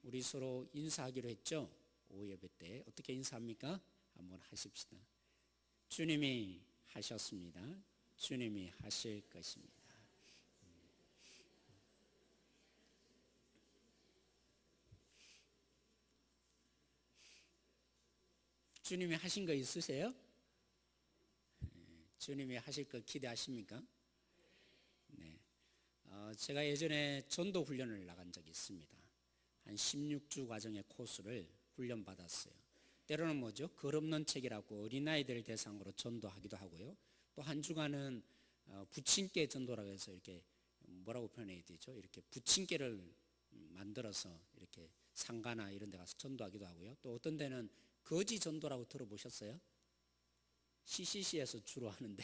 우리 서로 인사하기로 했죠? 오후 예배 때 어떻게 인사합니까? 한번 하십시다. 주님이 하셨습니다. 주님이 하실 것입니다. 주님이 하신 거 있으세요? 주님이 하실 거 기대하십니까? 네. 제가 예전에 전도 훈련을 나간 적이 있습니다. 한 16주 과정의 코스를 훈련받았어요. 때로는 뭐죠? 글 없는 책이라고 어린아이들 대상으로 전도하기도 하고요. 또 한 주간은 부침개 전도라고 해서 이렇게 뭐라고 표현해야 되죠? 이렇게 부침개를 만들어서 이렇게 상가나 이런 데 가서 전도하기도 하고요. 또 어떤 데는 거지 전도라고 들어보셨어요? CCC에서 주로 하는데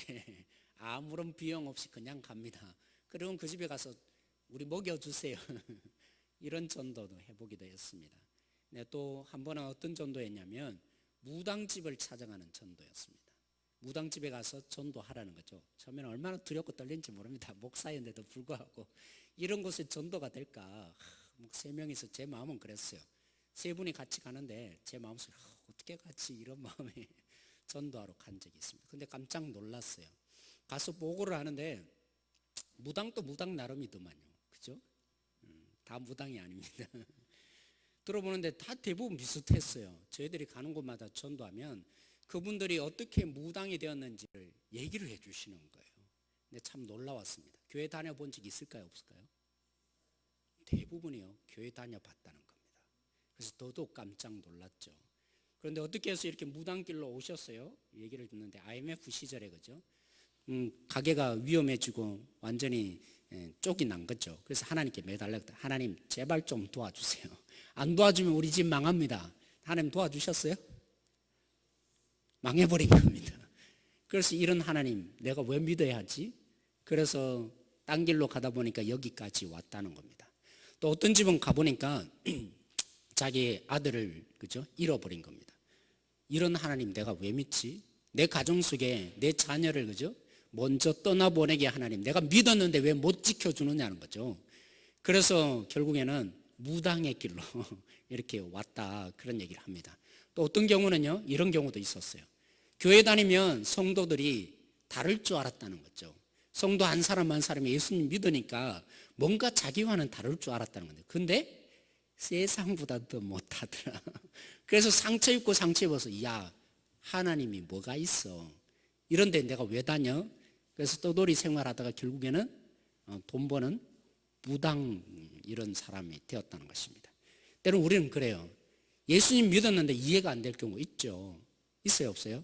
아무런 비용 없이 그냥 갑니다. 그러면 그 집에 가서 우리 먹여주세요. 이런 전도도 해보기도 했습니다. 네, 또 한 번은 어떤 전도였냐면 무당집을 찾아가는 전도였습니다. 무당집에 가서 전도하라는 거죠. 처음에는 얼마나 두렵고 떨린지 모릅니다. 목사였는데도 불구하고 이런 곳에 전도가 될까? 세 명이서 제 마음은 그랬어요. 세 분이 같이 가는데 제 마음속에 어떻게 같이 이런 마음에 전도하러 간 적이 있습니다. 근데 깜짝 놀랐어요. 가서 보고를 하는데 무당도 무당 나름이더만요. 그죠? 다 무당이 아닙니다. 들어보는데 다 대부분 비슷했어요. 저희들이 가는 곳마다 전도하면 그분들이 어떻게 무당이 되었는지를 얘기를 해주시는 거예요. 근데 참 놀라웠습니다. 교회 다녀본 적 있을까요? 없을까요? 대부분이요. 교회 다녀봤다는 겁니다. 그래서 더더욱 깜짝 놀랐죠. 그런데 어떻게 해서 이렇게 무당길로 오셨어요? 얘기를 듣는데 IMF 시절에 그죠? 가게가 위험해지고 완전히 쪽이 난 거죠. 그래서 하나님께 매달렸다. 하나님 제발 좀 도와주세요. 안 도와주면 우리 집 망합니다. 하나님 도와주셨어요? 망해버린 겁니다. 그래서 이런 하나님 내가 왜 믿어야 하지? 그래서 딴 길로 가다 보니까 여기까지 왔다는 겁니다. 또 어떤 집은 가보니까 자기 아들을 그죠? 잃어버린 겁니다. 이런 하나님 내가 왜 믿지? 내 가정 속에 내 자녀를 그죠? 먼저 떠나보내게 하나님 내가 믿었는데 왜 못 지켜주느냐는 거죠. 그래서 결국에는 무당의 길로 이렇게 왔다 그런 얘기를 합니다. 또 어떤 경우는요 이런 경우도 있었어요. 교회 다니면 성도들이 다를 줄 알았다는 거죠. 성도 한 사람 한 사람이 예수님 믿으니까 뭔가 자기와는 다를 줄 알았다는 건데 근데 세상보다 더 못하더라. 그래서 상처 입고 상처 입어서 야 하나님이 뭐가 있어 이런데 내가 왜 다녀? 그래서 떠돌이 생활하다가 결국에는 돈 버는 무당 이런 사람이 되었다는 것입니다. 때로는 우리는 그래요. 예수님 믿었는데 이해가 안 될 경우 있죠. 있어요 없어요?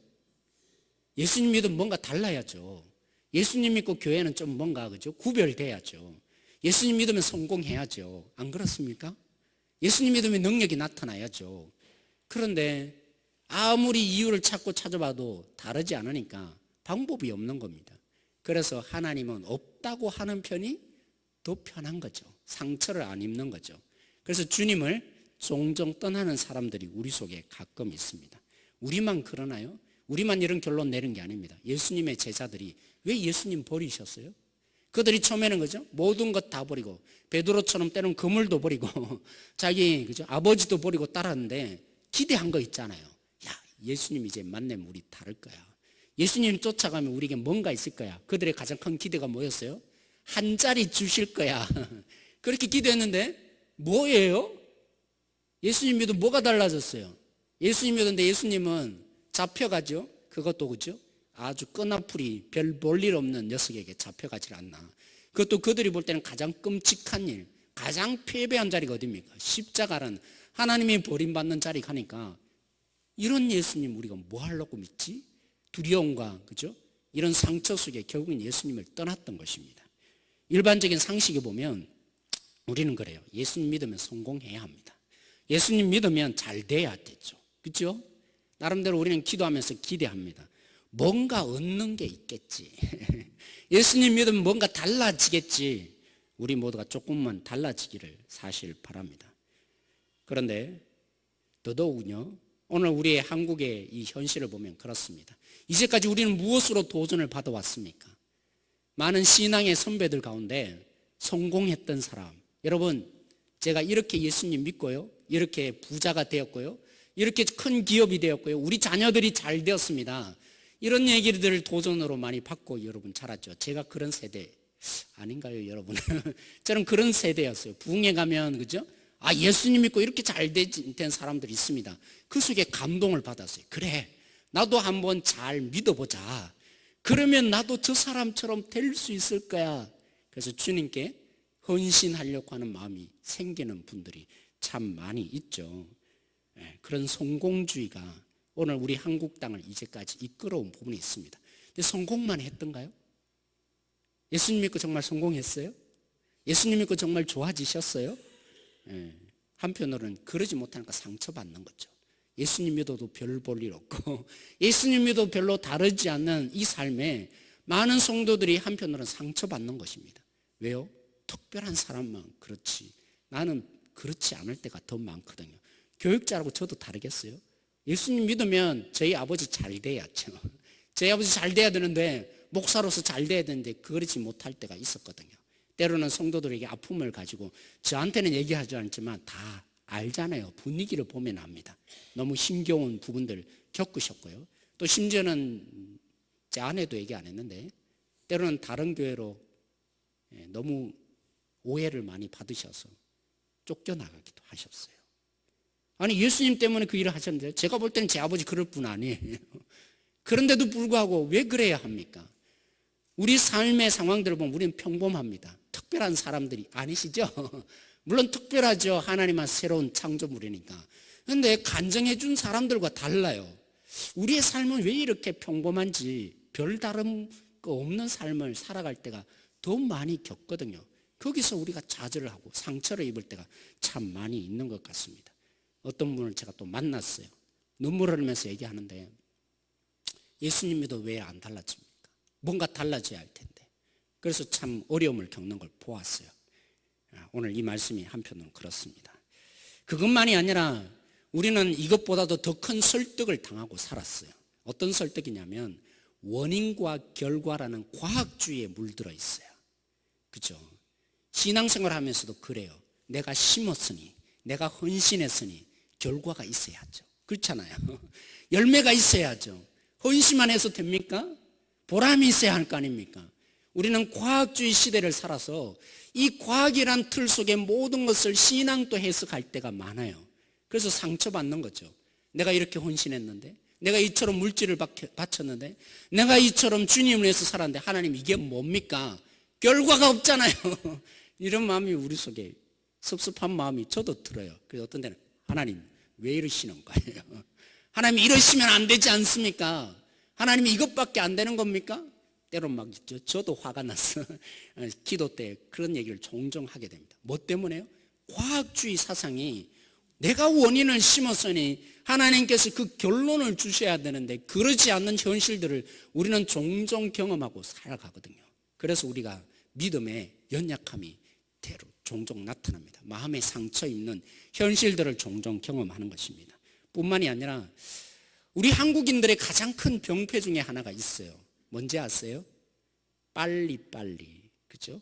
예수님 믿으면 뭔가 달라야죠. 예수님 믿고 교회는 좀 뭔가 그죠? 구별돼야죠. 예수님 믿으면 성공해야죠. 안 그렇습니까? 예수님 믿으면 능력이 나타나야죠. 그런데 아무리 이유를 찾고 찾아봐도 다르지 않으니까 방법이 없는 겁니다. 그래서 하나님은 없다고 하는 편이 더 편한 거죠. 상처를 안 입는 거죠. 그래서 주님을 종종 떠나는 사람들이 우리 속에 가끔 있습니다. 우리만 그러나요? 우리만 이런 결론 내는 게 아닙니다. 예수님의 제자들이 왜 예수님 버리셨어요? 그들이 처음에는 그죠? 모든 것 다 버리고 베드로처럼 때는 그물도 버리고 자기 그죠? 아버지도 버리고 따랐는데 기대한 거 있잖아요. 야 예수님 이제 만나면 우리 다를 거야. 예수님 쫓아가면 우리에게 뭔가 있을 거야. 그들의 가장 큰 기대가 뭐였어요? 한 자리 주실 거야. 그렇게 기대했는데 뭐예요? 예수님 믿으면 뭐가 달라졌어요? 예수님 믿었는데 예수님은 잡혀가죠. 그것도 그죠? 아주 끈아풀이 별 볼 일 없는 녀석에게 잡혀가질 않나. 그것도 그들이 볼 때는 가장 끔찍한 일, 가장 패배한 자리가 어디입니까? 십자가라는 하나님이 버림받는 자리 가니까 이런 예수님 우리가 뭐 하려고 믿지? 두려움과 그죠? 이런 상처 속에 결국은 예수님을 떠났던 것입니다. 일반적인 상식에 보면 우리는 그래요. 예수님 믿으면 성공해야 합니다. 예수님 믿으면 잘 돼야 되죠. 그렇죠? 나름대로 우리는 기도하면서 기대합니다. 뭔가 얻는 게 있겠지. 예수님 믿으면 뭔가 달라지겠지. 우리 모두가 조금만 달라지기를 사실 바랍니다. 그런데 더더욱요. 오늘 우리의 한국의 이 현실을 보면 그렇습니다. 이제까지 우리는 무엇으로 도전을 받아왔습니까? 많은 신앙의 선배들 가운데 성공했던 사람, 여러분 제가 이렇게 예수님 믿고요, 이렇게 부자가 되었고요, 이렇게 큰 기업이 되었고요, 우리 자녀들이 잘 되었습니다. 이런 얘기들을 도전으로 많이 받고 여러분 자랐죠. 제가 그런 세대 아닌가요, 여러분? 저는 그런 세대였어요. 부흥회 가면, 그죠? 아, 예수님 믿고 이렇게 잘 된 사람들이 있습니다. 그 속에 감동을 받았어요. 그래, 나도 한번 잘 믿어보자. 그러면 나도 저 사람처럼 될 수 있을 거야. 그래서 주님께 헌신하려고 하는 마음이 생기는 분들이 참 많이 있죠. 그런 성공주의가 오늘 우리 한국 땅을 이제까지 이끌어온 부분이 있습니다. 근데 성공만 했던가요? 예수님 믿고 정말 성공했어요? 예수님 믿고 정말 좋아지셨어요? 한편으로는 그러지 못하니까 상처받는 거죠. 예수님 믿어도 별 볼 일 없고 예수님 믿어도 별로 다르지 않는 이 삶에 많은 성도들이 한편으로는 상처받는 것입니다. 왜요? 특별한 사람만 그렇지 나는 그렇지 않을 때가 더 많거든요. 교육자라고 저도 다르겠어요? 예수님 믿으면 저희 아버지 잘 돼야죠. 저희 아버지 잘 돼야 되는데 목사로서 잘 돼야 되는데 그러지 못할 때가 있었거든요. 때로는 성도들에게 아픔을 가지고 저한테는 얘기하지 않지만 다 알잖아요. 분위기를 보면 압니다. 너무 힘겨운 부분들 겪으셨고요. 또 심지어는 제 아내도 얘기 안 했는데 때로는 다른 교회로 너무 오해를 많이 받으셔서 쫓겨나가기도 하셨어요. 아니 예수님 때문에 그 일을 하셨는데 제가 볼 때는 제 아버지 그럴 분 아니에요. 그런데도 불구하고 왜 그래야 합니까? 우리 삶의 상황들을 보면 우리는 평범합니다. 특별한 사람들이 아니시죠? 물론 특별하죠. 하나님한 새로운 창조물이니까. 그런데 간증해 준 사람들과 달라요. 우리의 삶은 왜 이렇게 평범한지 별다른 거 없는 삶을 살아갈 때가 더 많이 겪거든요. 거기서 우리가 좌절을 하고 상처를 입을 때가 참 많이 있는 것 같습니다. 어떤 분을 제가 또 만났어요. 눈물을 흘리면서 얘기하는데 예수님 믿어 왜 안 달라집니까? 뭔가 달라져야 할 텐데. 그래서 참 어려움을 겪는 걸 보았어요. 오늘 이 말씀이 한편으로는 그렇습니다. 그것만이 아니라 우리는 이것보다도 더 큰 설득을 당하고 살았어요. 어떤 설득이냐면 원인과 결과라는 과학주의에 물들어 있어요. 그죠? 신앙생활 하면서도 그래요. 내가 심었으니, 내가 헌신했으니 결과가 있어야죠. 그렇잖아요. 열매가 있어야죠. 헌신만 해서 됩니까? 보람이 있어야 할 거 아닙니까? 우리는 과학주의 시대를 살아서 이 과학이란 틀 속에 모든 것을 신앙도 해석할 때가 많아요. 그래서 상처받는 거죠. 내가 이렇게 헌신했는데, 내가 이처럼 물질을 바쳤는데, 내가 이처럼 주님을 위해서 살았는데 하나님 이게 뭡니까? 결과가 없잖아요. 이런 마음이 우리 속에 섭섭한 마음이 저도 들어요. 그래서 어떤 때는 하나님 왜 이러시는 거예요? 하나님 이러시면 안 되지 않습니까? 하나님 이것밖에 안 되는 겁니까? 때론 막 저도 화가 났어. 기도 때 그런 얘기를 종종 하게 됩니다. 뭐 때문에요? 과학주의 사상이 내가 원인을 심었으니 하나님께서 그 결론을 주셔야 되는데 그러지 않는 현실들을 우리는 종종 경험하고 살아가거든요. 그래서 우리가 믿음의 연약함이 대로 종종 나타납니다. 마음에 상처 입는 현실들을 종종 경험하는 것입니다. 뿐만이 아니라 우리 한국인들의 가장 큰 병폐 중에 하나가 있어요. 뭔지 아세요? 빨리빨리. 그죠?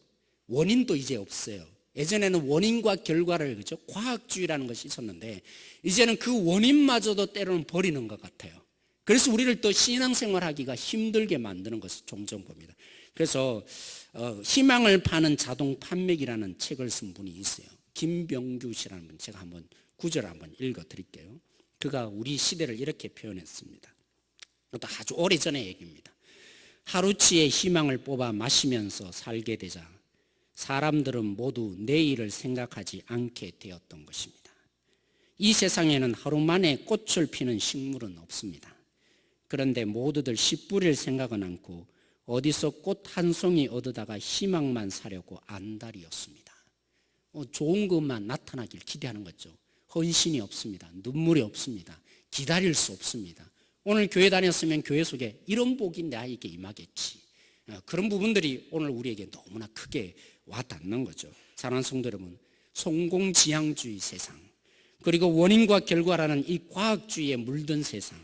원인도 이제 없어요. 예전에는 원인과 결과를, 그죠? 과학주의라는 것이 있었는데 이제는 그 원인마저도 때로는 버리는 것 같아요. 그래서 우리를 또 신앙생활 하기가 힘들게 만드는 것을 종종 봅니다. 그래서 희망을 파는 자동 판매기라는 책을 쓴 분이 있어요. 김병규 씨라는 분, 제가 한번 구절을 한번 읽어 드릴게요. 그가 우리 시대를 이렇게 표현했습니다. 이것도 아주 오래전의 얘기입니다. 하루치의 희망을 뽑아 마시면서 살게 되자 사람들은 모두 내일을 생각하지 않게 되었던 것입니다. 이 세상에는 하루 만에 꽃을 피는 식물은 없습니다. 그런데 모두들 씨 뿌릴 생각은 않고 어디서 꽃 한 송이 얻어다가 희망만 사려고 안달이었습니다. 좋은 것만 나타나길 기대하는 거죠. 헌신이 없습니다. 눈물이 없습니다. 기다릴 수 없습니다. 오늘 교회 다녔으면 교회 속에 이런 복이 나에게 임하겠지. 그런 부분들이 오늘 우리에게 너무나 크게 와닿는 거죠. 사랑하는 성도 여러분, 성공지향주의 세상, 그리고 원인과 결과라는 이 과학주의에 물든 세상,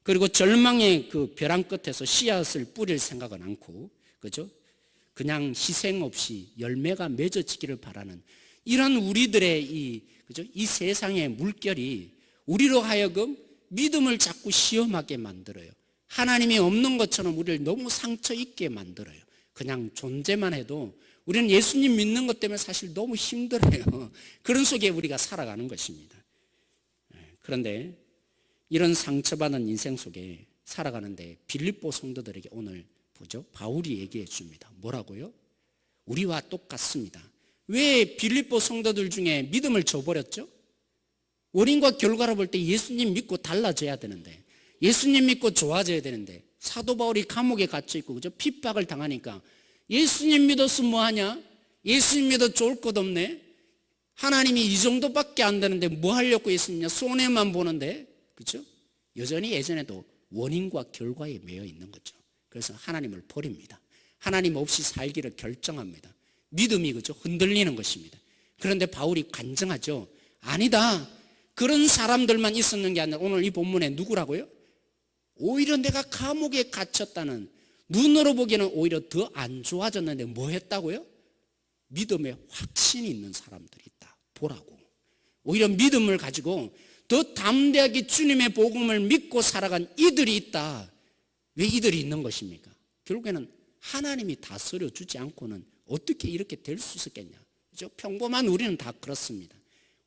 그리고 절망의 그 벼랑 끝에서 씨앗을 뿌릴 생각은 않고, 그죠? 그냥 희생 없이 열매가 맺어지기를 바라는 이런 우리들의 이 세상의 물결이 우리로 하여금 믿음을 자꾸 시험하게 만들어요. 하나님이 없는 것처럼 우리를 너무 상처 있게 만들어요. 그냥 존재만 해도 우리는 예수님 믿는 것 때문에 사실 너무 힘들어요. 그런 속에 우리가 살아가는 것입니다. 그런데 이런 상처받은 인생 속에 살아가는데 빌립보 성도들에게 오늘 보죠. 바울이 얘기해 줍니다. 뭐라고요? 우리와 똑같습니다. 왜 빌립보 성도들 중에 믿음을 저버렸죠? 원인과 결과를 볼 때 예수님 믿고 달라져야 되는데, 예수님 믿고 좋아져야 되는데, 사도 바울이 감옥에 갇혀 있고 그죠? 핍박을 당하니까 예수님 믿어서 뭐하냐? 예수님 믿어 좋을 것 없네. 하나님이 이 정도밖에 안 되는데 뭐 하려고 예수님이냐? 손해만 보는데, 그죠? 여전히 예전에도 원인과 결과에 매여 있는 거죠. 그래서 하나님을 버립니다. 하나님 없이 살기를 결정합니다. 믿음이 그죠? 흔들리는 것입니다. 그런데 바울이 간증하죠. 아니다. 그런 사람들만 있었는 게 아니라 오늘 이 본문에 누구라고요? 오히려 내가 감옥에 갇혔다는, 눈으로 보기에는 오히려 더 안 좋아졌는데 뭐 했다고요? 믿음에 확신이 있는 사람들이 있다. 보라고. 오히려 믿음을 가지고 더 담대하게 주님의 복음을 믿고 살아간 이들이 있다. 왜 이들이 있는 것입니까? 결국에는 하나님이 다스려 주지 않고는 어떻게 이렇게 될 수 있었겠냐. 그죠? 평범한 우리는 다 그렇습니다.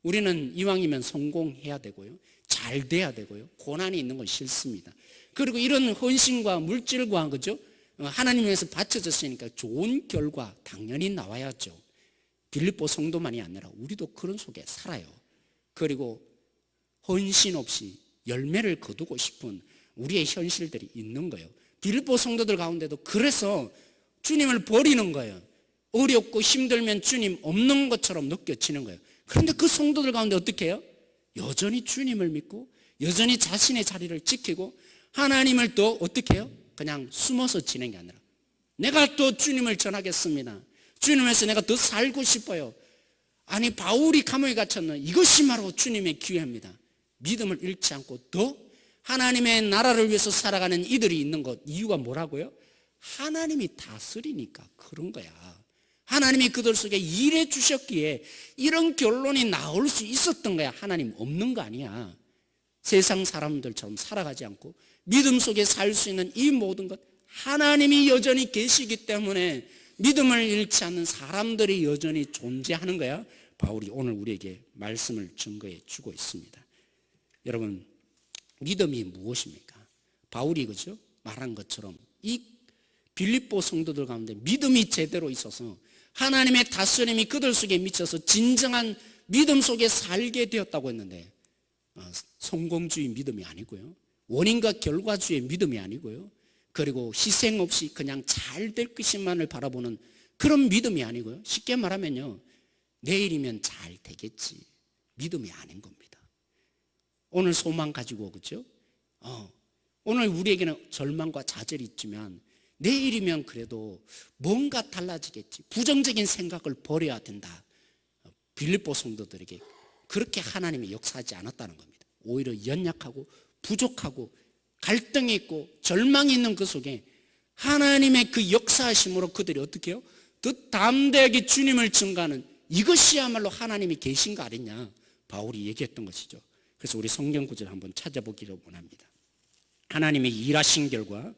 우리는 이왕이면 성공해야 되고요. 잘 돼야 되고요. 고난이 있는 건 싫습니다. 그리고 이런 헌신과 물질과 그죠? 하나님 위해서 바쳐졌으니까 좋은 결과 당연히 나와야죠. 빌립보 성도만이 아니라 우리도 그런 속에 살아요. 그리고 헌신 없이 열매를 거두고 싶은 우리의 현실들이 있는 거예요. 빌립보 성도들 가운데도 그래서 주님을 버리는 거예요. 어렵고 힘들면 주님 없는 것처럼 느껴지는 거예요. 그런데 그 성도들 가운데 어떻게 해요? 여전히 주님을 믿고 여전히 자신의 자리를 지키고 하나님을 또 어떻게 해요? 그냥 숨어서 지내는 게 아니라 내가 또 주님을 전하겠습니다. 주님에서 내가 더 살고 싶어요. 아니 바울이 감옥에 갇혔는 이것이 바로 주님의 기회입니다. 믿음을 잃지 않고 더 하나님의 나라를 위해서 살아가는 이들이 있는 것. 이유가 뭐라고요? 하나님이 다스리니까 그런 거야. 하나님이 그들 속에 일해 주셨기에 이런 결론이 나올 수 있었던 거야. 하나님 없는 거 아니야. 세상 사람들처럼 살아가지 않고 믿음 속에 살 수 있는 이 모든 것, 하나님이 여전히 계시기 때문에 믿음을 잃지 않는 사람들이 여전히 존재하는 거야. 바울이 오늘 우리에게 말씀을 증거해 주고 있습니다. 여러분, 믿음이 무엇입니까? 바울이 그죠? 말한 것처럼 이 빌립보 성도들 가운데 믿음이 제대로 있어서 하나님의 다스림이 그들 속에 미쳐서 진정한 믿음 속에 살게 되었다고 했는데, 성공주의 믿음이 아니고요, 원인과 결과주의 믿음이 아니고요, 그리고 희생 없이 그냥 잘 될 것만을 바라보는 그런 믿음이 아니고요, 쉽게 말하면요, 내일이면 잘 되겠지 믿음이 아닌 겁니다. 오늘 소망 가지고 그죠? 오늘 우리에게는 절망과 좌절이 있지만 내일이면 그래도 뭔가 달라지겠지, 부정적인 생각을 버려야 된다. 빌립보 성도들에게 그렇게 하나님이 역사하지 않았다는 겁니다. 오히려 연약하고 부족하고 갈등이 있고 절망이 있는 그 속에 하나님의 그 역사하심으로 그들이 어떻게 해요? 더 담대하게 주님을 증거하는, 이것이야말로 하나님이 계신 거 아니냐 바울이 얘기했던 것이죠. 그래서 우리 성경 구절을 한번 찾아보기를 원합니다. 하나님의 일하신 결과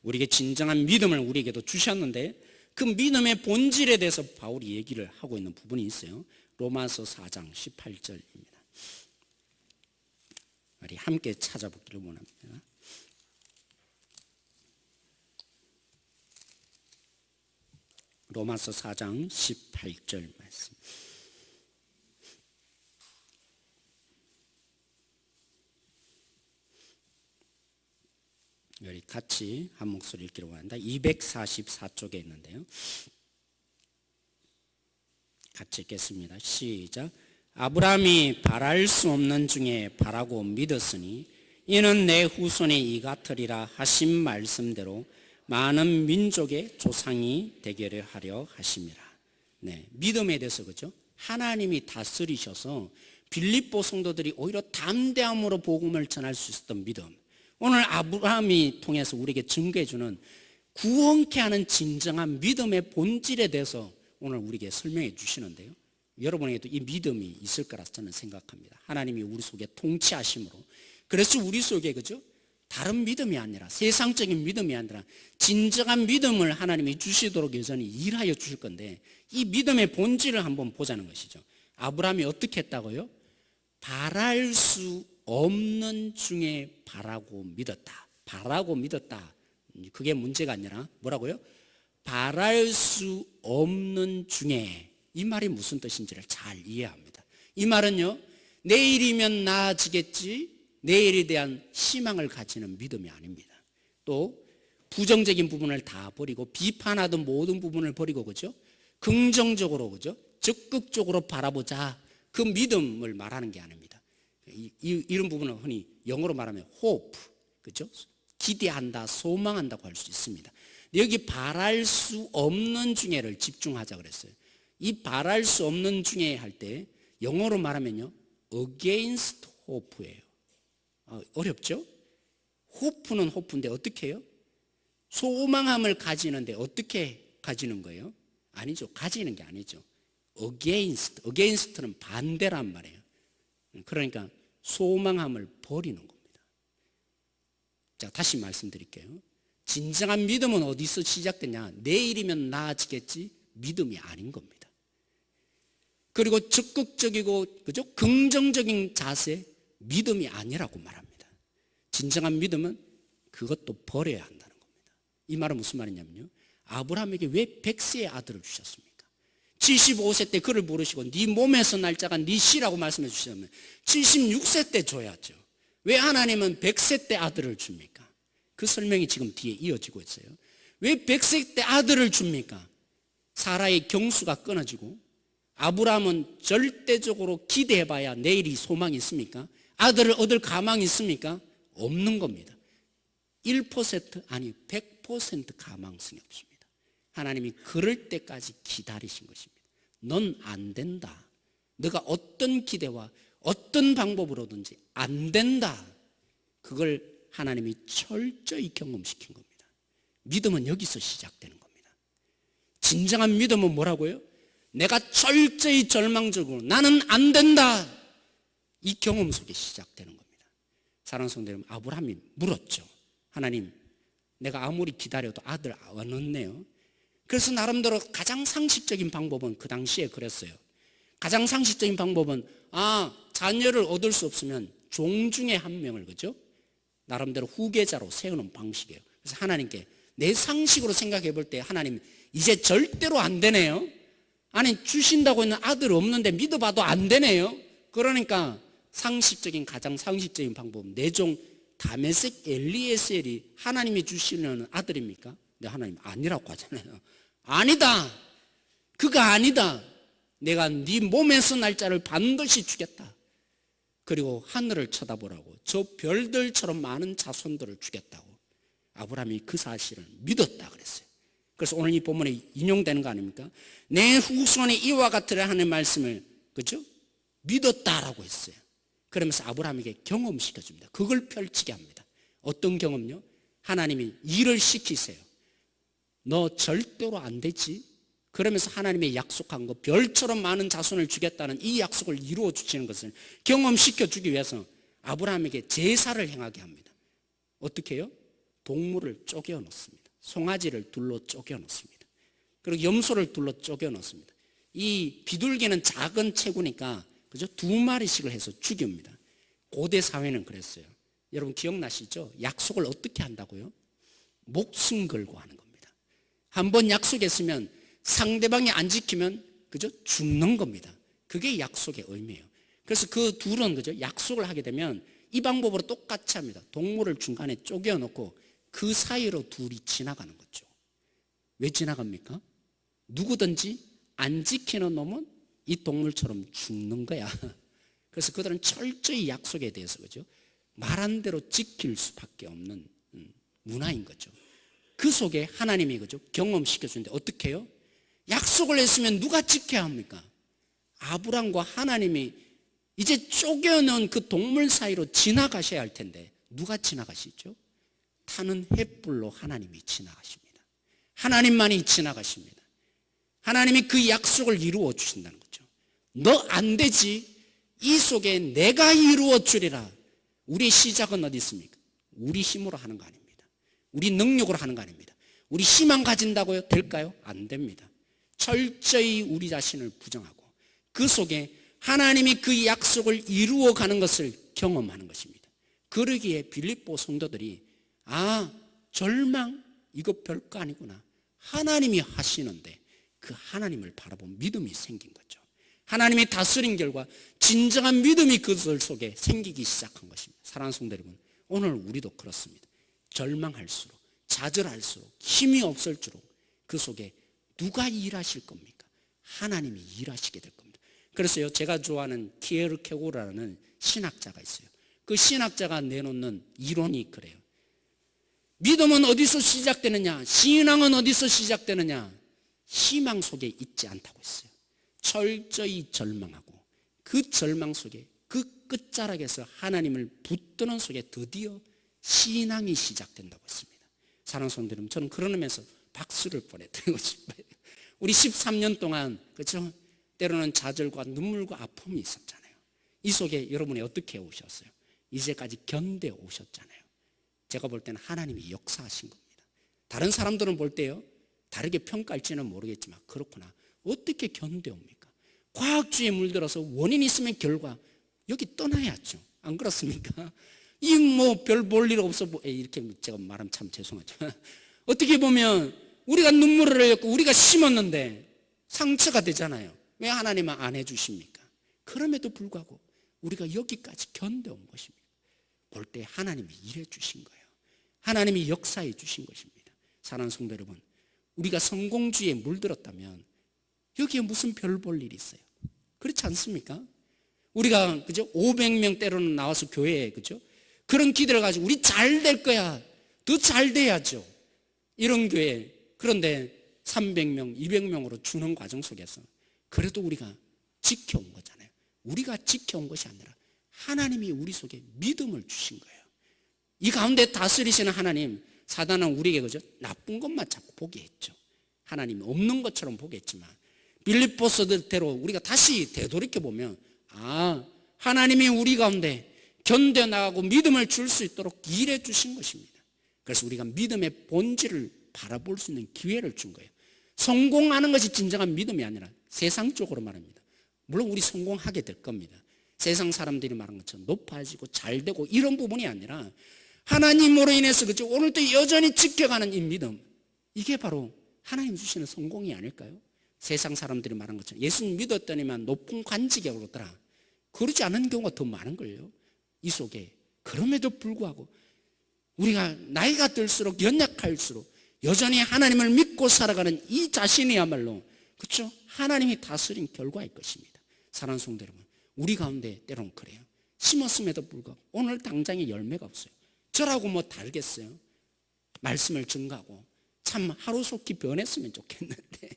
우리에게 진정한 믿음을 우리에게도 주셨는데 그 믿음의 본질에 대해서 바울이 얘기를 하고 있는 부분이 있어요. 로마서 4장 18절입니다. 우리 함께 찾아보기를 원합니다. 로마서 4장 18절 말씀. 우리 같이 한 목소리 읽기로 합니다. 244쪽에 있는데요. 같이 읽겠습니다. 시작. 아브라함이 바랄 수 없는 중에 바라고 믿었으니 이는 내 후손이 이같으리라 하신 말씀대로 많은 민족의 조상이 되게 하려 하심이라. 네, 믿음에 대해서 그죠? 하나님이 다스리셔서 빌립보 성도들이 오히려 담대함으로 복음을 전할 수 있었던 믿음. 오늘 아브라함이 통해서 우리에게 증거해 주는 구원케 하는 진정한 믿음의 본질에 대해서 오늘 우리에게 설명해 주시는데요. 여러분에게도 이 믿음이 있을 거라 저는 생각합니다. 하나님이 우리 속에 통치하심으로. 그래서 우리 속에 그죠? 다른 믿음이 아니라 세상적인 믿음이 아니라 진정한 믿음을 하나님이 주시도록 여전히 일하여 주실 건데 이 믿음의 본질을 한번 보자는 것이죠. 아브라함이 어떻게 했다고요? 바랄 수 없는 중에 바라고 믿었다. 바라고 믿었다. 그게 문제가 아니라 뭐라고요? 바랄 수 없는 중에, 이 말이 무슨 뜻인지를 잘 이해합니다. 이 말은요, 내일이면 나아지겠지, 내일에 대한 희망을 가지는 믿음이 아닙니다. 또 부정적인 부분을 다 버리고 비판하던 모든 부분을 버리고 그죠? 긍정적으로 그죠? 적극적으로 바라보자, 그 믿음을 말하는 게 아닙니다. 이런 부분은 흔히 영어로 말하면 hope, 그죠? 기대한다, 소망한다고 할 수 있습니다. 여기 바랄 수 없는 중에를 집중하자 그랬어요. 이 바랄 수 없는 중에 할 때 영어로 말하면요, against hope예요. 어렵죠? 호프는 호프인데 어떻게 해요? 소망함을 가지는데 어떻게 가지는 거예요? 아니죠. 가지는 게 아니죠. against는 반대란 말이에요. 그러니까 소망함을 버리는 겁니다. 자, 다시 말씀드릴게요. 진정한 믿음은 어디서 시작되냐? 내일이면 나아지겠지? 믿음이 아닌 겁니다. 그리고 적극적이고 그죠? 긍정적인 자세, 믿음이 아니라고 말합니다. 진정한 믿음은 그것도 버려야 한다는 겁니다. 이 말은 무슨 말이냐면요, 아브라함에게 왜 100세의 아들을 주셨습니까? 75세 때 그를 부르시고 네 몸에서 날 자가 네 씨라고 말씀해 주시면 76세 때 줘야죠. 왜 하나님은 100세 때 아들을 줍니까? 그 설명이 지금 뒤에 이어지고 있어요. 왜 100세 때 아들을 줍니까? 사라의 경수가 끊어지고 아브라함은 절대적으로 기대해봐야 내일이 소망이 있습니까? 아들을 얻을 가망이 있습니까? 없는 겁니다. 1% 아니 100% 가망성이 없습니다. 하나님이 그럴 때까지 기다리신 것입니다. 넌 안 된다. 너가 어떤 기대와 어떤 방법으로든지 안 된다. 그걸 하나님이 철저히 경험시킨 겁니다. 믿음은 여기서 시작되는 겁니다. 진정한 믿음은 뭐라고요? 내가 철저히 절망적으로 나는 안 된다. 이 경험 속에 시작되는 겁니다. 사랑하는 성도 여러분, 아브라함이 물었죠. 하나님, 내가 아무리 기다려도 아들 안 얻네요. 그래서 나름대로 가장 상식적인 방법은 그 당시에 그랬어요. 가장 상식적인 방법은 자녀를 얻을 수 없으면 종 중에 한 명을 그죠? 나름대로 후계자로 세우는 방식이에요. 그래서 하나님께 내 상식으로 생각해 볼 때 하나님 이제 절대로 안 되네요. 아니 주신다고 했는 아들 없는데 믿어봐도 안 되네요. 그러니까 가장 상식적인 방법은 내 종 다메섹 엘리에셀이 하나님이 주시는 아들입니까? 근데 하나님 아니라고 하잖아요. 아니다. 그거 아니다. 내가 네 몸에서 날짜를 반드시 주겠다. 그리고 하늘을 쳐다보라고 저 별들처럼 많은 자손들을 주겠다고. 아브라함이 그 사실을 믿었다 그랬어요. 그래서 오늘 이 본문에 인용되는 거 아닙니까? 내 후손이 이와 같으라 하는 말씀을 그죠? 믿었다라고 했어요. 그러면서 아브라함에게 경험시켜줍니다. 그걸 펼치게 합니다. 어떤 경험요? 하나님이 일을 시키세요. 너 절대로 안 되지? 그러면서 하나님의 약속한 거 별처럼 많은 자손을 주겠다는 이 약속을 이루어 주시는 것을 경험시켜 주기 위해서 아브라함에게 제사를 행하게 합니다. 어떻게 해요? 동물을 쪼개 놓습니다. 송아지를 둘러 쪼개 놓습니다. 그리고 염소를 둘러 쪼개 놓습니다. 이 비둘기는 작은 체구니까 그죠? 2마리씩을 해서 죽입니다. 고대 사회는 그랬어요. 여러분 기억나시죠? 약속을 어떻게 한다고요? 목숨 걸고 하는 겁니다. 한번 약속했으면 상대방이 안 지키면 그죠? 죽는 겁니다. 그게 약속의 의미예요. 그래서 그 둘은 그죠? 약속을 하게 되면 이 방법으로 똑같이 합니다. 동물을 중간에 쪼개 놓고 그 사이로 둘이 지나가는 거죠. 왜 지나갑니까? 누구든지 안 지키는 놈은 이 동물처럼 죽는 거야. 그래서 그들은 철저히 약속에 대해서 그죠? 말한 대로 지킬 수밖에 없는 문화인 거죠. 그 속에 하나님이 그죠? 경험시켜 주는데 어떻게 해요? 약속을 했으면 누가 지켜야 합니까? 아브람과 하나님이 이제 쪼개놓은 그 동물 사이로 지나가셔야 할 텐데 누가 지나가시죠? 타는 횃불로 하나님이 지나가십니다. 하나님만이 지나가십니다. 하나님이 그 약속을 이루어 주신다는 거죠. 너 안 되지. 이 속에 내가 이루어 주리라. 우리의 시작은 어디 있습니까? 우리 힘으로 하는 거 아닙니다. 우리 능력으로 하는 거 아닙니다. 우리 힘만 가진다고요? 될까요? 안 됩니다. 철저히 우리 자신을 부정하고 그 속에 하나님이 그 약속을 이루어가는 것을 경험하는 것입니다. 그러기에 빌립보 성도들이 절망 이거 별거 아니구나. 하나님이 하시는데 그 하나님을 바라본 믿음이 생긴 거죠. 하나님이 다스린 결과 진정한 믿음이 그들 속에 생기기 시작한 것입니다. 사랑하는 성도 여러분, 오늘 우리도 그렇습니다. 절망할수록 좌절할수록 힘이 없을수록 그 속에 누가 일하실 겁니까? 하나님이 일하시게 될 겁니다. 그래서요, 제가 좋아하는 키에르케고르라는 신학자가 있어요. 그 신학자가 내놓는 이론이 그래요. 믿음은 어디서 시작되느냐? 신앙은 어디서 시작되느냐? 희망 속에 있지 않다고 했어요. 철저히 절망하고 그 절망 속에 그 끝자락에서 하나님을 붙드는 속에 드디어 신앙이 시작된다고 했습니다. 사랑하는 성도 여러분, 저는 그런 의미에서 박수를 보내드리고 싶어요. 우리 13년 동안 그렇죠? 때로는 좌절과 눈물과 아픔이 있었잖아요. 이 속에 여러분이 어떻게 오셨어요? 이제까지 견뎌 오셨잖아요. 제가 볼 때는 하나님이 역사하신 겁니다. 다른 사람들은 볼 때요, 다르게 평가할지는 모르겠지만 그렇구나. 어떻게 견뎌옵니까? 과학주의에 물들어서 원인 있으면 결과 여기 떠나야죠. 안 그렇습니까? 이 뭐 별 볼 일 없어 이렇게 제가 말하면 참 죄송하지만 어떻게 보면 우리가 눈물을 흘렸고 우리가 심었는데 상처가 되잖아요. 왜 하나님은 안 해주십니까? 그럼에도 불구하고 우리가 여기까지 견뎌온 것입니다. 볼 때 하나님이 일해 주신 거예요. 하나님이 역사해 주신 것입니다. 사랑하는 성도 여러분, 우리가 성공주의에 물들었다면 여기에 무슨 별 볼 일이 있어요? 그렇지 않습니까? 우리가 그죠? 500명 때로는 나와서 교회에 그죠? 그런 기대를 가지고 우리 잘 될 거야. 더 잘 돼야죠. 이런 교회. 그런데 300명, 200명으로 주는 과정 속에서 그래도 우리가 지켜온 거잖아요. 우리가 지켜온 것이 아니라 하나님이 우리 속에 믿음을 주신 거예요. 이 가운데 다스리시는 하나님, 사단은 우리에게 그죠? 나쁜 것만 자꾸 보게 했죠. 하나님이 없는 것처럼 보게 했지만 빌립보서대로 우리가 다시 되돌이켜 보면 하나님이 우리 가운데 견뎌나가고 믿음을 줄 수 있도록 일해 주신 것입니다. 그래서 우리가 믿음의 본질을 바라볼 수 있는 기회를 준 거예요. 성공하는 것이 진정한 믿음이 아니라 세상적으로 말합니다. 물론 우리 성공하게 될 겁니다. 세상 사람들이 말한 것처럼 높아지고 잘 되고 이런 부분이 아니라 하나님으로 인해서 그죠? 오늘도 여전히 지켜가는 이 믿음, 이게 바로 하나님 주시는 성공이 아닐까요? 세상 사람들이 말한 것처럼 예수님 믿었더니만 높은 관직에 오르더라. 그러지 않은 경우가 더 많은 거예요. 이 속에 그럼에도 불구하고 우리가 나이가 들수록 연약할수록 여전히 하나님을 믿고 살아가는 이 자신이야말로 그렇죠? 하나님이 다스린 결과일 것입니다. 사랑하는 성도 여러분, 우리 가운데 때로는 그래요. 심었음에도 불구하고 오늘 당장에 열매가 없어요. 저라고 뭐 다르겠어요? 말씀을 증가하고 참 하루속히 변했으면 좋겠는데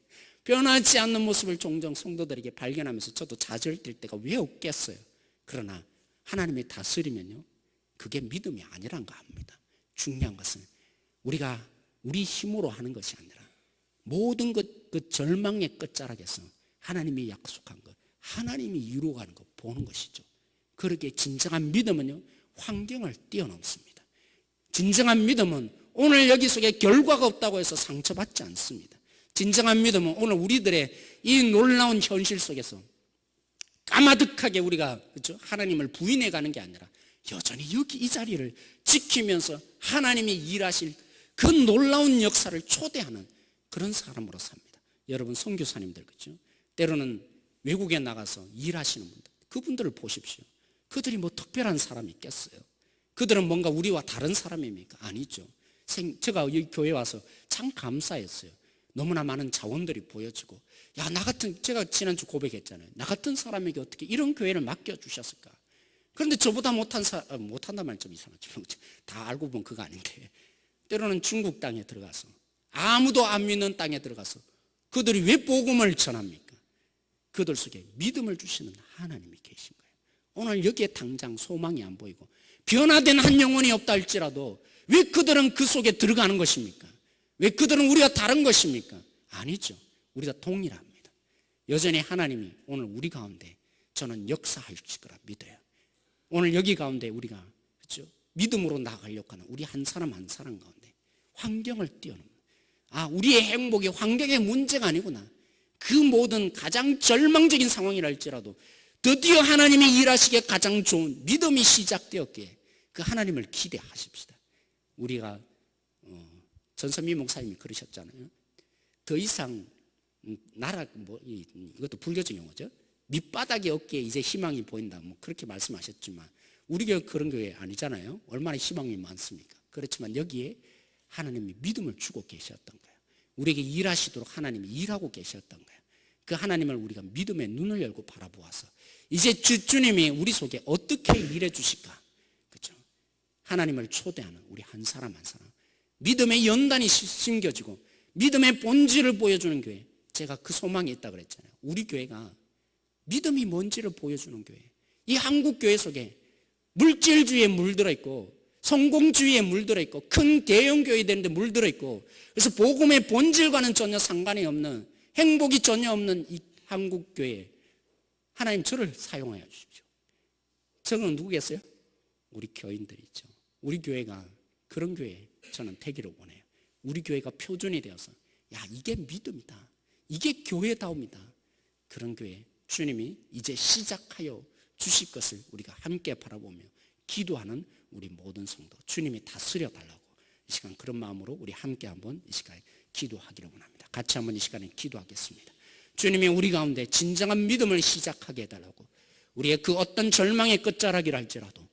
변하지 않는 모습을 종종 성도들에게 발견하면서 저도 좌절될 때가 왜 없겠어요? 그러나 하나님이 다스리면요, 그게 믿음이 아니란 거 압니다. 중요한 것은 우리가 우리 힘으로 하는 것이 아니라 모든 그 절망의 끝자락에서 하나님이 약속한 것, 하나님이 이루어가는 것 보는 것이죠. 그렇게 진정한 믿음은요, 환경을 뛰어넘습니다. 진정한 믿음은 오늘 여기 속에 결과가 없다고 해서 상처받지 않습니다. 진정한 믿음은 오늘 우리들의 이 놀라운 현실 속에서 까마득하게 우리가 그렇죠? 하나님을 부인해 가는 게 아니라 여전히 여기 이 자리를 지키면서 하나님이 일하실 그 놀라운 역사를 초대하는 그런 사람으로 삽니다. 여러분 선교사님들 그렇죠? 때로는 외국에 나가서 일하시는 분들, 그분들을 보십시오. 그들이 뭐 특별한 사람이 있겠어요? 그들은 뭔가 우리와 다른 사람입니까? 아니죠. 제가 여기 교회 와서 참 감사했어요. 너무나 많은 자원들이 보여지고, 나 같은, 제가 지난주 고백했잖아요. 나 같은 사람에게 어떻게 이런 교회를 맡겨주셨을까? 그런데 저보다 못한다 말 좀 이상하지만, 다 알고 보면 그거 아닌데, 때로는 중국 땅에 들어가서, 아무도 안 믿는 땅에 들어가서, 그들이 왜 복음을 전합니까? 그들 속에 믿음을 주시는 하나님이 계신 거예요. 오늘 여기에 당장 소망이 안 보이고, 변화된 한 영혼이 없다 할지라도, 왜 그들은 그 속에 들어가는 것입니까? 왜 그들은 우리가 다른 것입니까? 아니죠. 우리가 동일합니다. 여전히 하나님이 오늘 우리 가운데 저는 역사하실 거라 믿어요. 오늘 여기 가운데 우리가 그렇죠? 믿음으로 나아가려고 하는 우리 한 사람 한 사람 가운데 환경을 뛰어넘는, 우리의 행복이 환경의 문제가 아니구나. 그 모든 가장 절망적인 상황이랄지라도 드디어 하나님이 일하시기에 가장 좋은 믿음이 시작되었기에 그 하나님을 기대하십시다. 우리가 전선미 목사님이 그러셨잖아요. 더 이상 이것도 불교적 용어죠. 밑바닥이 없기에 이제 희망이 보인다. 그렇게 말씀하셨지만 우리 교회 그런 교회 아니잖아요. 얼마나 희망이 많습니까? 그렇지만 여기에 하나님이 믿음을 주고 계셨던 거예요. 우리에게 일하시도록 하나님이 일하고 계셨던 거예요. 그 하나님을 우리가 믿음의 눈을 열고 바라보아서 이제 주님이 우리 속에 어떻게 일해 주실까? 그렇죠? 하나님을 초대하는 우리 한 사람 한 사람, 믿음의 연단이 심겨지고 믿음의 본질을 보여주는 교회. 제가 그 소망이 있다고 그랬잖아요. 우리 교회가 믿음이 뭔지를 보여주는 교회. 이 한국 교회 속에 물질주의에 물들어 있고 성공주의에 물들어 있고 큰 대형 교회 되는데 물들어 있고, 그래서 복음의 본질과는 전혀 상관이 없는, 행복이 전혀 없는 이 한국 교회, 하나님 저를 사용하여 주십시오. 저는 누구겠어요? 우리 교인들이죠. 우리 교회가 그런 교회 저는 되기를 원해요. 우리 교회가 표준이 되어서 이게 믿음이다, 이게 교회다움이다, 그런 교회 주님이 이제 시작하여 주실 것을 우리가 함께 바라보며 기도하는 우리 모든 성도, 주님이 다스려 달라고 이 시간 그런 마음으로 우리 함께 한번 이 시간에 기도하기를 원합니다. 같이 한번 이 시간에 기도하겠습니다. 주님이 우리 가운데 진정한 믿음을 시작하게 해달라고, 우리의 그 어떤 절망의 끝자락이라 할지라도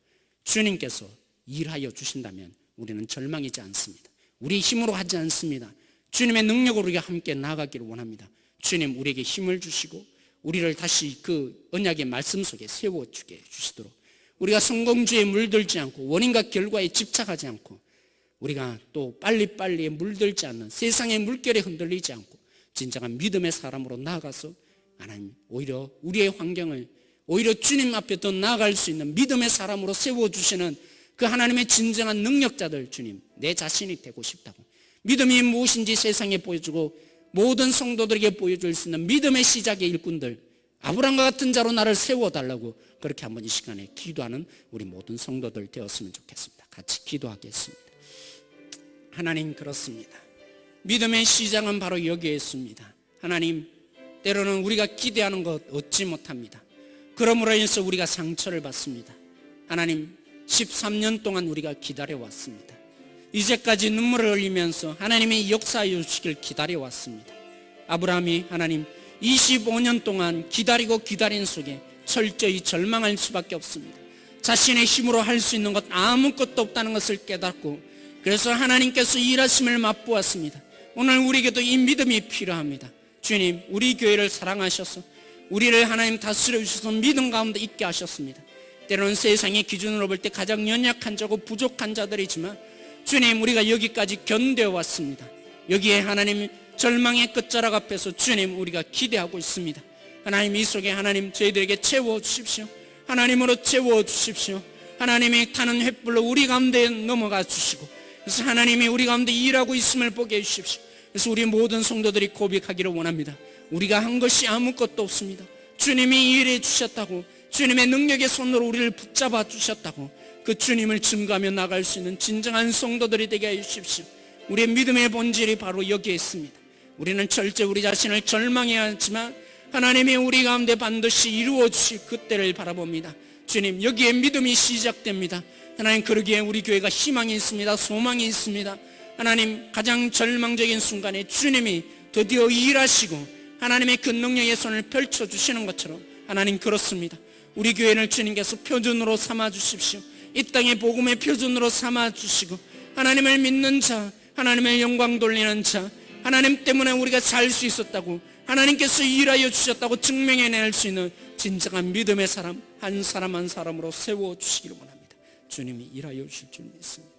주님께서 일하여 주신다면 우리는 절망이지 않습니다. 우리 힘으로 하지 않습니다. 주님의 능력으로 우리가 함께 나아가기를 원합니다. 주님 우리에게 힘을 주시고 우리를 다시 그 언약의 말씀 속에 세워주게 해주시도록, 우리가 성공주의에 물들지 않고 원인과 결과에 집착하지 않고 우리가 또 빨리빨리에 물들지 않는 세상의 물결에 흔들리지 않고 진정한 믿음의 사람으로 나아가서 하나님 오히려 우리의 환경을 오히려 주님 앞에 더 나아갈 수 있는 믿음의 사람으로 세워주시는 그 하나님의 진정한 능력자들, 주님 내 자신이 되고 싶다고, 믿음이 무엇인지 세상에 보여주고 모든 성도들에게 보여줄 수 있는 믿음의 시작의 일꾼들, 아브라함과 같은 자로 나를 세워달라고 그렇게 한번 이 시간에 기도하는 우리 모든 성도들 되었으면 좋겠습니다. 같이 기도하겠습니다. 하나님, 그렇습니다. 믿음의 시작은 바로 여기에 있습니다. 하나님, 때로는 우리가 기대하는 것 얻지 못합니다. 그러므로 인해서 우리가 상처를 받습니다. 하나님, 13년 동안 우리가 기다려왔습니다. 이제까지 눈물을 흘리면서 하나님의 역사하여 주시길 기다려왔습니다. 아브라함이 하나님 25년 동안 기다리고 기다린 속에 철저히 절망할 수밖에 없습니다. 자신의 힘으로 할 수 있는 것 아무것도 없다는 것을 깨닫고, 그래서 하나님께서 일하심을 맛보았습니다. 오늘 우리에게도 이 믿음이 필요합니다. 주님, 우리 교회를 사랑하셔서 우리를 하나님 다스려 주셔서 믿음 가운데 있게 하셨습니다. 때로는 세상의 기준으로 볼 때 가장 연약한 자고 부족한 자들이지만 주님, 우리가 여기까지 견뎌 왔습니다. 여기에 하나님 절망의 끝자락 앞에서 주님 우리가 기대하고 있습니다. 하나님, 이 속에 하나님 저희들에게 채워주십시오. 하나님으로 채워주십시오. 하나님이 타는 횃불로 우리 가운데 넘어가 주시고, 그래서 하나님이 우리 가운데 일하고 있음을 보게 해주십시오. 그래서 우리 모든 성도들이 고백하기를 원합니다. 우리가 한 것이 아무것도 없습니다. 주님이 일해 주셨다고, 주님의 능력의 손으로 우리를 붙잡아 주셨다고, 그 주님을 증거하며 나갈 수 있는 진정한 성도들이 되게 해주십시오. 우리의 믿음의 본질이 바로 여기에 있습니다. 우리는 철저히 우리 자신을 절망해야 하지만 하나님이 우리 가운데 반드시 이루어 주실 그때를 바라봅니다. 주님, 여기에 믿음이 시작됩니다. 하나님, 그러기에 우리 교회가 희망이 있습니다. 소망이 있습니다. 하나님, 가장 절망적인 순간에 주님이 드디어 일하시고 하나님의 그 능력의 손을 펼쳐주시는 것처럼 하나님, 그렇습니다. 우리 교회를 주님께서 표준으로 삼아주십시오. 이 땅의 복음의 표준으로 삼아주시고 하나님을 믿는 자, 하나님의 영광 돌리는 자, 하나님 때문에 우리가 살 수 있었다고, 하나님께서 일하여 주셨다고 증명해낼 수 있는 진정한 믿음의 사람 한 사람 한 사람으로 세워주시기를 원합니다. 주님이 일하여 주실 줄 믿습니다.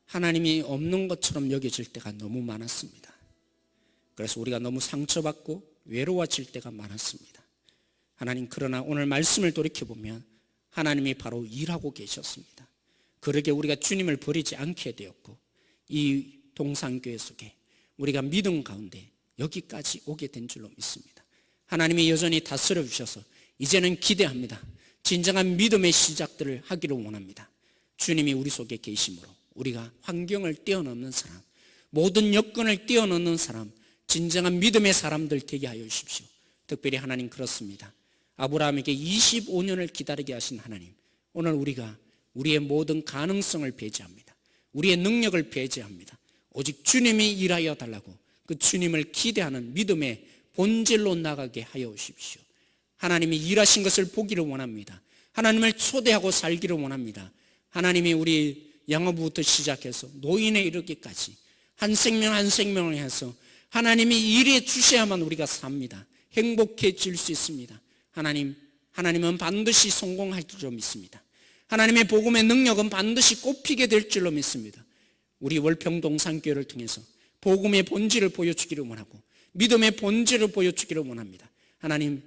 하나님이 없는 것처럼 여겨질 때가 너무 많았습니다. 그래서 우리가 너무 상처받고 외로워질 때가 많았습니다. 하나님, 그러나 오늘 말씀을 돌이켜보면 하나님이 바로 일하고 계셨습니다. 그러게 우리가 주님을 버리지 않게 되었고, 이 동산교회 속에 우리가 믿음 가운데 여기까지 오게 된 줄로 믿습니다. 하나님이 여전히 다스려 주셔서 이제는 기대합니다. 진정한 믿음의 시작들을 하기를 원합니다. 주님이 우리 속에 계심으로 우리가 환경을 뛰어넘는 사람, 모든 여건을 뛰어넘는 사람, 진정한 믿음의 사람들 되게 하여 주십시오. 특별히 하나님 그렇습니다. 아브라함에게 25년을 기다리게 하신 하나님, 오늘 우리가 우리의 모든 가능성을 배제합니다. 우리의 능력을 배제합니다. 오직 주님이 일하여 달라고 그 주님을 기대하는 믿음의 본질로 나가게 하여 주십시오. 하나님이 일하신 것을 보기를 원합니다. 하나님을 초대하고 살기를 원합니다. 하나님이 우리 양어부부터 시작해서 노인에 이르기까지 한 생명 한 생명을 해서 하나님이 일해 주셔야만 우리가 삽니다. 행복해질 수 있습니다. 하나님은 반드시 성공할 줄로 믿습니다. 하나님의 복음의 능력은 반드시 꼽히게 될 줄로 믿습니다. 우리 월평동산교회를 통해서 복음의 본질을 보여주기를 원하고 믿음의 본질을 보여주기를 원합니다. 하나님,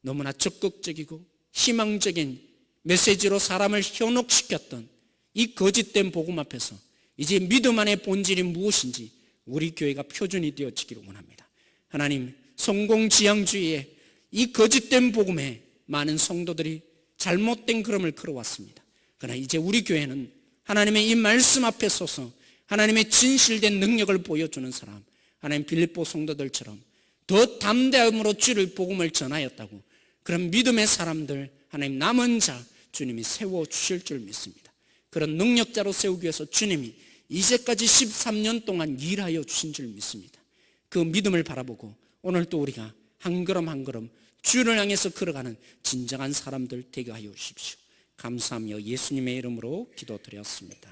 너무나 적극적이고 희망적인 메시지로 사람을 현혹시켰던 이 거짓된 복음 앞에서 이제 믿음 안의 본질이 무엇인지 우리 교회가 표준이 되어지기를 원합니다. 하나님, 성공지향주의에 이 거짓된 복음에 많은 성도들이 잘못된 걸음을 걸어왔습니다. 그러나 이제 우리 교회는 하나님의 이 말씀 앞에 서서 하나님의 진실된 능력을 보여주는 사람, 하나님 빌립보 성도들처럼 더 담대함으로 주를 복음을 전하였다고 그런 믿음의 사람들, 하나님 남은 자 주님이 세워주실 줄 믿습니다. 그런 능력자로 세우기 위해서 주님이 이제까지 13년 동안 일하여 주신 줄 믿습니다. 그 믿음을 바라보고 오늘 또 우리가 한 걸음 한 걸음 주를 향해서 걸어가는 진정한 사람들 되게 하여 주십시오. 감사하며 예수님의 이름으로 기도드렸습니다.